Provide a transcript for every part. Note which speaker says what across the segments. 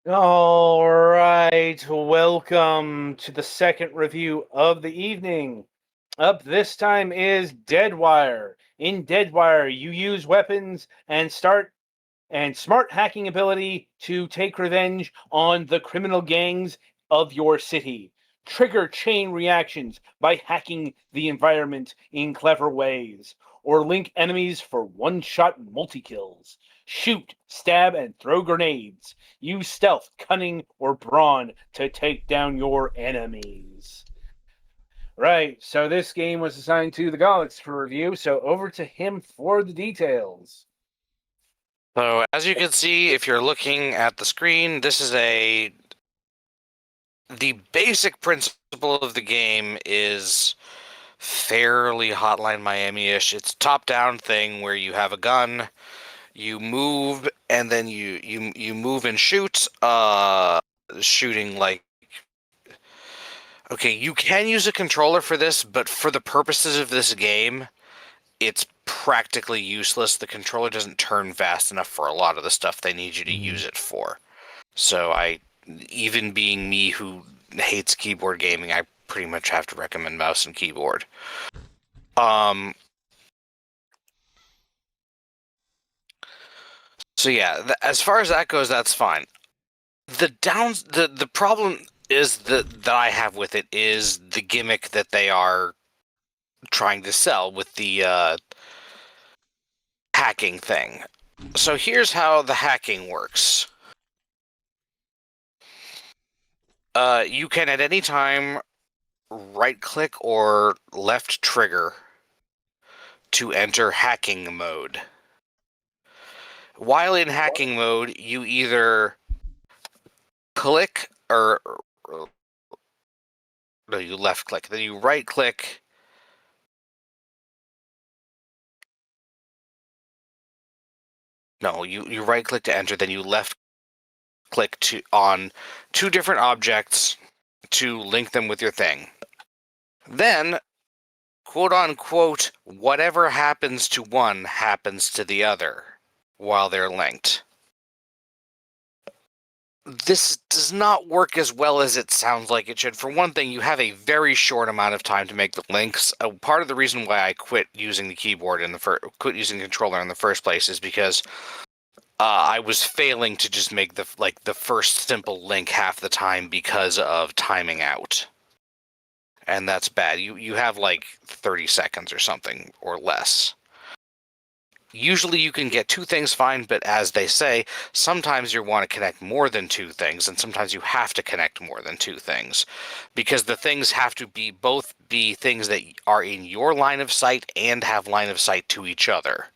Speaker 1: All right, welcome to the second review of the evening. Up this time is DeadWire. In DeadWire, you use weapons and smart hacking ability to take revenge on the criminal gangs of your city. Trigger chain reactions by hacking the environment in clever ways, or link enemies for one-shot multi-kills. Shoot, stab, and throw grenades. Use stealth, cunning, or brawn to take down your enemies. Right, so this game was assigned to the Golux for review, so over to him for the details.
Speaker 2: So as you can see, if you're looking at the screen, this is the basic principle of the game is fairly Hotline Miami-ish. It's a top-down thing where you have a gun, you move, and then you move and shoot. Shooting like okay, you can use a controller for this, but for the purposes of this game, it's practically useless. The controller doesn't turn fast enough for a lot of the stuff they need you to use it for. So even being me who hates keyboard gaming, I pretty much have to recommend mouse and keyboard. So yeah, as far as that goes, that's fine. The problem is that I have with it is the gimmick that they are trying to sell with the hacking thing. So here's how the hacking works. You can at any time right-click or left trigger to enter hacking mode. While in hacking mode, you either click or no, you left click, then you right click. No, you right click to enter, then you left click on two different objects to link them with your thing. Then, quote unquote, whatever happens to one happens to the other while they're linked. This does not work as well as it sounds like it should. For one thing, you have a very short amount of time to make the links. Part of the reason why I quit using the keyboard quit using the controller in the first place is because I was failing to just make the first simple link half the time because of timing out, and that's bad. You have like 30 seconds or something or less. Usually you can get two things fine, but as they say, sometimes you want to connect more than two things, and sometimes you have to connect more than two things. Because the things have to both be things that are in your line of sight and have line of sight to each other.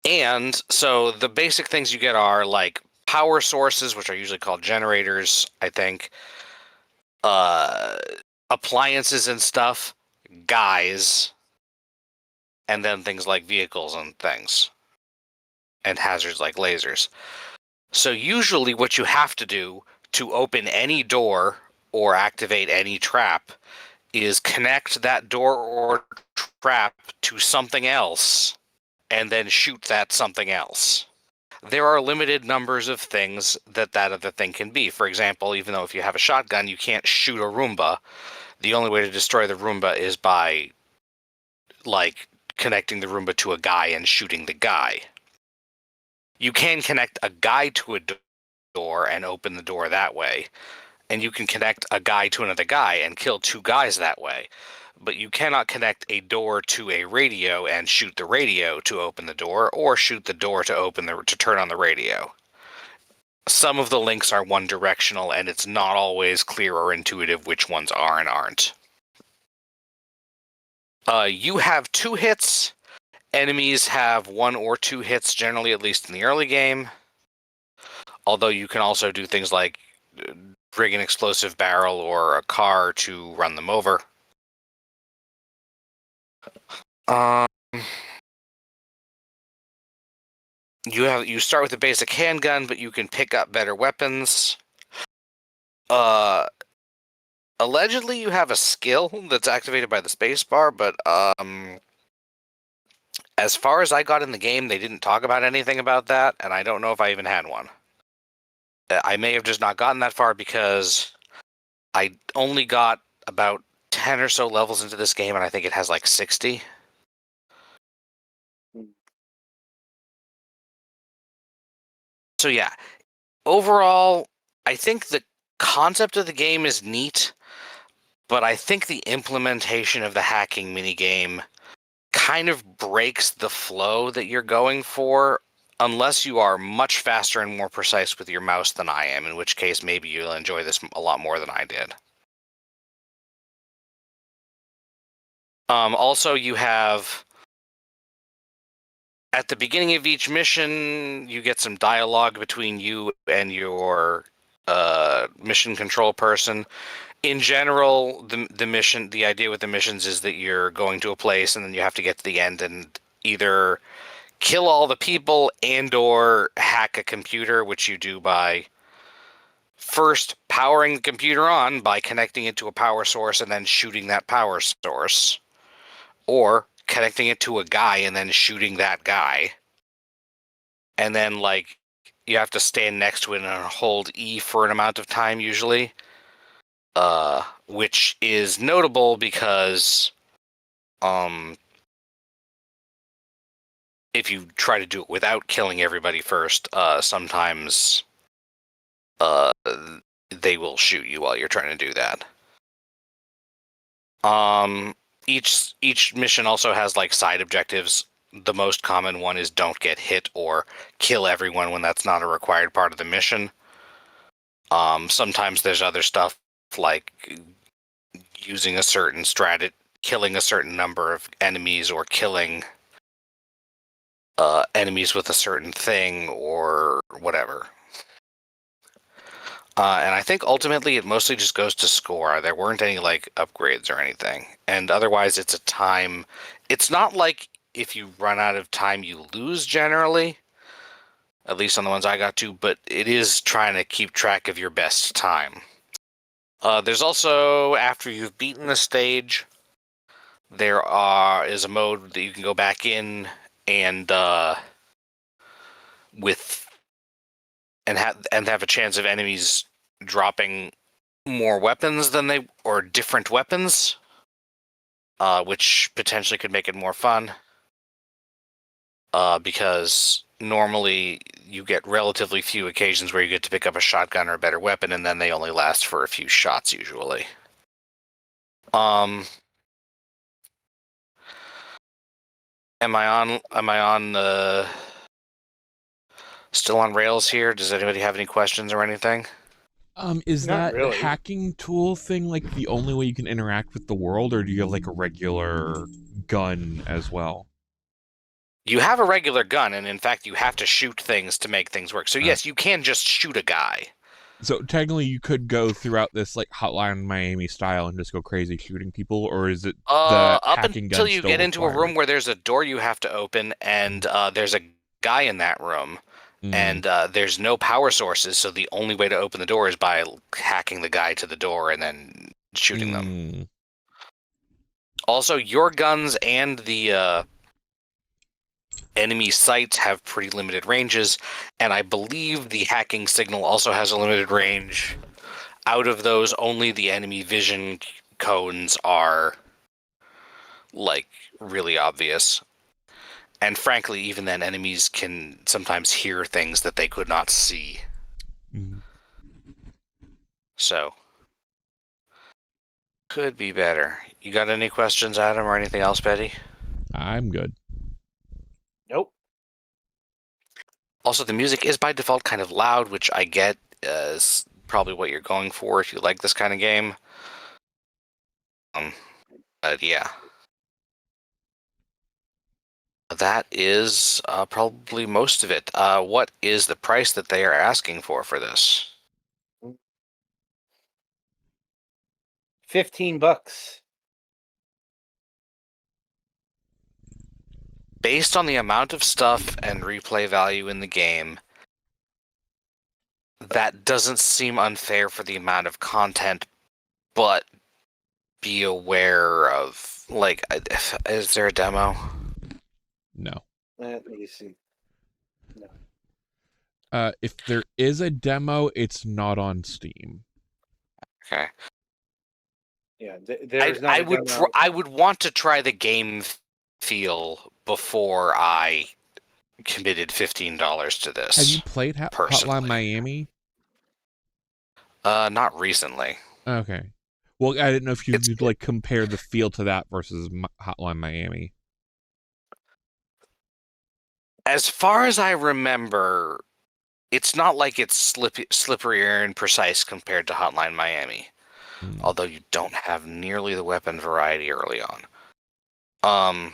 Speaker 2: And so the basic things you get are like power sources, which are usually called generators, I think, appliances and stuff, guys, and then things like vehicles and things, and hazards like lasers. So usually what you have to do to open any door or activate any trap is connect that door or trap to something else and then shoot that something else. There are limited numbers of things that other thing can be. For example, even though if you have a shotgun, you can't shoot a Roomba, the only way to destroy the Roomba is by like connecting the Roomba to a guy and shooting the guy. You can connect a guy to a door and open the door that way, and you can connect a guy to another guy and kill two guys that way, but you cannot connect a door to a radio and shoot the radio to open the door, or shoot the door to turn on the radio. Some of the links are one directional, and it's not always clear or intuitive which ones are and aren't. You have 2 hits. Enemies have 1 or 2 hits, generally, at least in the early game. Although you can also do things like rig an explosive barrel or a car to run them over. You start with a basic handgun, but you can pick up better weapons. Allegedly, you have a skill that's activated by the spacebar, but As far as I got in the game, they didn't talk about anything about that, and I don't know if I even had one. I may have just not gotten that far because I only got about 10 or so levels into this game, and I think it has like 60. So yeah, overall, I think the concept of the game is neat, but I think the implementation of the hacking minigame kind of breaks the flow that you're going for unless you are much faster and more precise with your mouse than I am, in which case maybe you'll enjoy this a lot more than I did. Also, you have at the beginning of each mission, you get some dialogue between you and your mission control person. In general, the idea with the missions is that you're going to a place and then you have to get to the end and either kill all the people and or hack a computer, which you do by first powering the computer on by connecting it to a power source and then shooting that power source, or connecting it to a guy and then shooting that guy. And then, like, you have to stand next to it and hold E for an amount of time, usually. Which is notable because, if you try to do it without killing everybody first, sometimes, they will shoot you while you're trying to do that. Each mission also has, like, side objectives. The most common one is don't get hit or kill everyone when that's not a required part of the mission. Sometimes there's other stuff like using a certain strategy, killing a certain number of enemies, or killing enemies with a certain thing, or whatever. And I think ultimately it mostly just goes to score. There weren't any like upgrades or anything. And otherwise it's a time. It's not like if you run out of time you lose generally, at least on the ones I got to, but it is trying to keep track of your best time. There's also, after you've beaten the stage, there is a mode that you can go back in and have a chance of enemies dropping more weapons than or different weapons, which potentially could make it more fun. Because normally you get relatively few occasions where you get to pick up a shotgun or a better weapon, and then they only last for a few shots usually. Am I on still on rails here? Does anybody have any questions or anything?
Speaker 3: Is
Speaker 1: Not
Speaker 3: that
Speaker 1: really.
Speaker 3: hacking tool thing like the only way you can interact with the world, or do you have like a regular gun as well?
Speaker 2: You have a regular gun, and in fact, you have to shoot things to make things work. So
Speaker 3: Uh,
Speaker 2: yes, you can just shoot a guy.
Speaker 3: so technically, you could go throughout this like Hotline Miami style and just go crazy shooting people, or is it the
Speaker 2: Up
Speaker 3: hacking
Speaker 2: until
Speaker 3: gun
Speaker 2: you
Speaker 3: still
Speaker 2: get into a room
Speaker 3: required?
Speaker 2: where there's a door you have to open, and there's a guy in that room,
Speaker 3: Mm.
Speaker 2: and there's no power sources, so the only way to open the door is by hacking the guy to the door and then shooting them.
Speaker 3: Mm.
Speaker 2: Also, your guns and the enemy sights have pretty limited ranges, and I believe the hacking signal also has a limited range. Out of those, only the enemy vision cones are, like, really obvious. And frankly, even then, enemies can sometimes hear things that they could not see.
Speaker 3: Mm.
Speaker 2: So, could be better. You got any questions, Adam, or anything else, Betty?
Speaker 3: I'm good.
Speaker 1: Nope.
Speaker 2: Also, the music is by default kind of loud, which I get is probably what you're going for if you like this kind of game. But yeah. That is probably most of it. What is the price that they are asking for this?
Speaker 1: $15.
Speaker 2: Based on the amount of stuff and replay value in the game, that doesn't seem unfair for the amount of content, but be aware of, like, is there a demo?
Speaker 3: No.
Speaker 1: Let me see. No.
Speaker 3: If there is a demo, it's not on Steam.
Speaker 2: Okay.
Speaker 1: Yeah, there's not a demo.
Speaker 2: I would want to try the game feel before I committed $15 to this.
Speaker 3: Have you played
Speaker 2: personally?
Speaker 3: Hotline Miami?
Speaker 2: Not recently.
Speaker 3: Okay. Well, I didn't know if you
Speaker 2: It's
Speaker 3: could like compare the feel to that versus Hotline Miami.
Speaker 2: As far as I remember, it's not like it's slipperier and precise compared to Hotline Miami. Although you don't have nearly the weapon variety early on.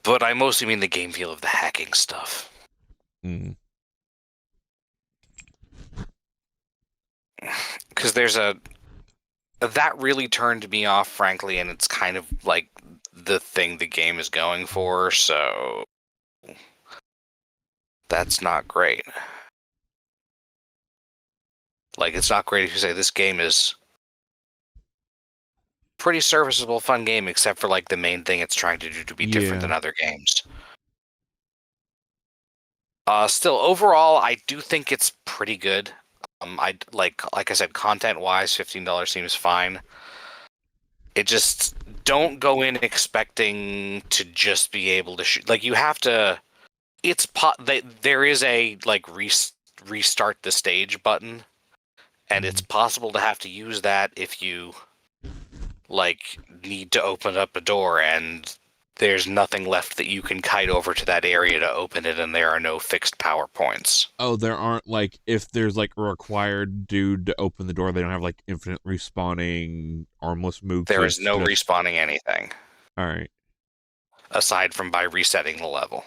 Speaker 2: But I mostly mean the game feel of the hacking stuff. Because that really turned me off, frankly, and it's kind of like the thing the game is going for, so that's not great. Like, it's not great if you say this game is pretty serviceable, fun game, except for like the main thing it's trying to do to be different than other games. Still, overall, I do think it's pretty good. I like I said, content-wise, $15 seems fine. It just don't go in expecting to just be able to shoot. Like, you have to. There is a like restart the stage button, and it's possible to have to use that if you like need to open up a door and there's nothing left that you can kite over to that area to open it, and there are no fixed power points.
Speaker 3: Oh, there aren't, like, if there's like a required dude to open the door, they don't have like infinite respawning armless moves.
Speaker 2: There is no respawning anything.
Speaker 3: All right.
Speaker 2: Aside from by resetting the level.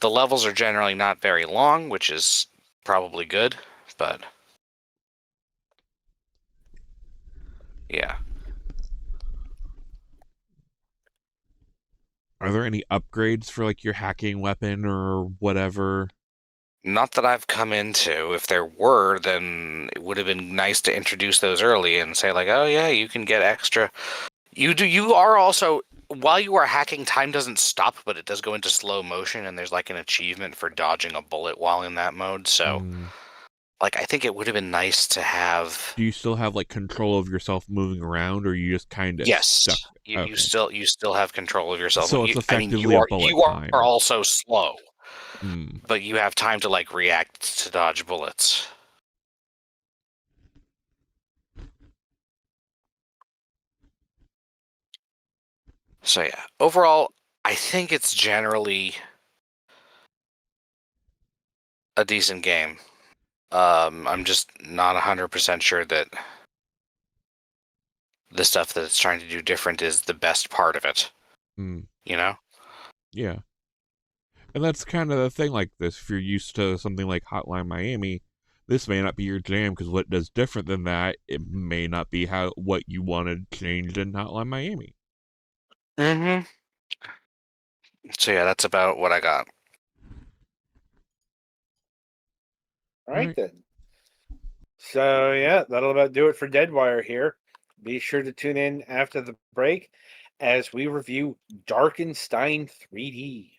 Speaker 2: The levels are generally not very long, which is probably good, but yeah.
Speaker 3: Are there any upgrades for like your hacking weapon or whatever?
Speaker 2: Not that I've come into. If there were, then it would have been nice to introduce those early and say like, oh yeah, you can get extra. You are also, while you are hacking, time doesn't stop, but it does go into slow motion, and there's like an achievement for dodging a bullet while in that mode. So, like, I think it would have been nice to have.
Speaker 3: Do you still have like control of yourself moving around, or you just kind of stuck?
Speaker 2: You still have control of yourself.
Speaker 3: So it's effectively a bullet time.
Speaker 2: You are also slow,
Speaker 3: Hmm.
Speaker 2: but you have time to like react to dodge bullets. So yeah, overall, I think it's generally a decent game. I'm just not 100% sure that the stuff that it's trying to do different is the best part of it.
Speaker 3: Hmm.
Speaker 2: You know?
Speaker 3: Yeah. And that's kind of the thing like this. If you're used to something like Hotline Miami, this may not be your jam, because what does different than that, it may not be what you wanted changed in Hotline Miami.
Speaker 2: Mm-hmm. So yeah, that's about what I got.
Speaker 1: All right, then. So yeah, that'll about do it for DeadWire here. Be sure to tune in after the break as we review Darkenstein 3D.